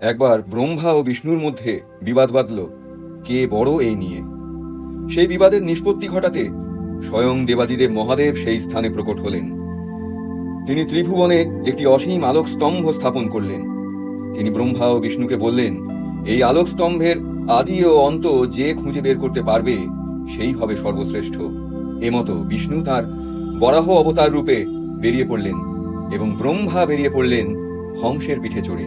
একবার ব্রহ্মা ও বিষ্ণুর মধ্যে বিবাদ বাঁধল কে বড় এই নিয়ে। সেই বিবাদের নিষ্পত্তি ঘটাতে স্বয়ং দেবাদিদেব মহাদেব সেই স্থানে প্রকট হলেন। তিনি ত্রিভুবনে একটি অসীম আলোক স্তম্ভ স্থাপন করলেন। তিনি ব্রহ্মা ও বিষ্ণুকে বললেন, এই আলোক স্তম্ভের আদি ও অন্ত যে খুঁজে বের করতে পারবে সেই হবে সর্বশ্রেষ্ঠ। এমতো বিষ্ণু তার বরাহ অবতার রূপে বেরিয়ে পড়লেন এবং ব্রহ্মা বেরিয়ে পড়লেন হংসের পিঠে চড়ে।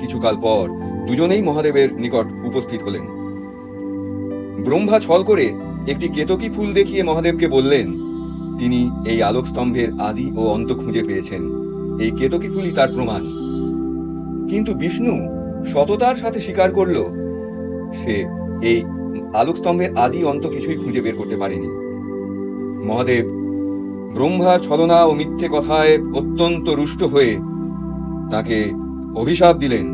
কিছুকাল পর দুজনেই মহাদেবের নিকট উপস্থিত হলেন। ব্রহ্মা ছল করে একটি কেতকী ফুল দেখিয়ে মহাদেবকে বললেন তিনি এই আলোক স্তম্ভের আদি ও অন্ত খুঁজে পেয়েছেন, এই কেতকী ফুলই তার প্রমাণ। কিন্তু বিষ্ণু সততার সাথে স্বীকার করল সে এই আলোক স্তম্ভের আদি অন্ত কিছুই খুঁজে বের করতে পারেনি। মহাদেব ব্রহ্মার ছলনা ও মিথ্যে কথায় অত্যন্ত রুষ্ট হয়ে তাকে অভিশাপ দিলেন,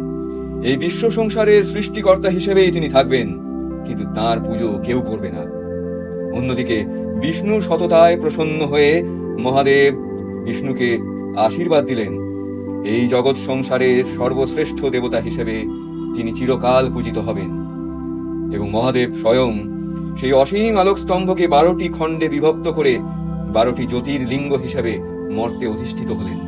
এই বিশ্ব সংসারের সৃষ্টিকর্তা হিসেবেই তিনি থাকবেন, কিন্তু তার পুজো কেউ করবে না। অন্যদিকে বিষ্ণুর সততায় প্রসন্ন হয়ে মহাদেব বিষ্ণুকে আশীর্বাদ দিলেন, এই জগৎ সংসারের সর্বশ্রেষ্ঠ দেবতা হিসেবে তিনি চিরকাল পূজিত হবেন। এবং মহাদেব স্বয়ং সেই অসীম আলোক স্তম্ভকে 12টি খণ্ডে বিভক্ত করে 12টি জ্যোতির্লিঙ্গ হিসেবে মর্তে অধিষ্ঠিত হলেন।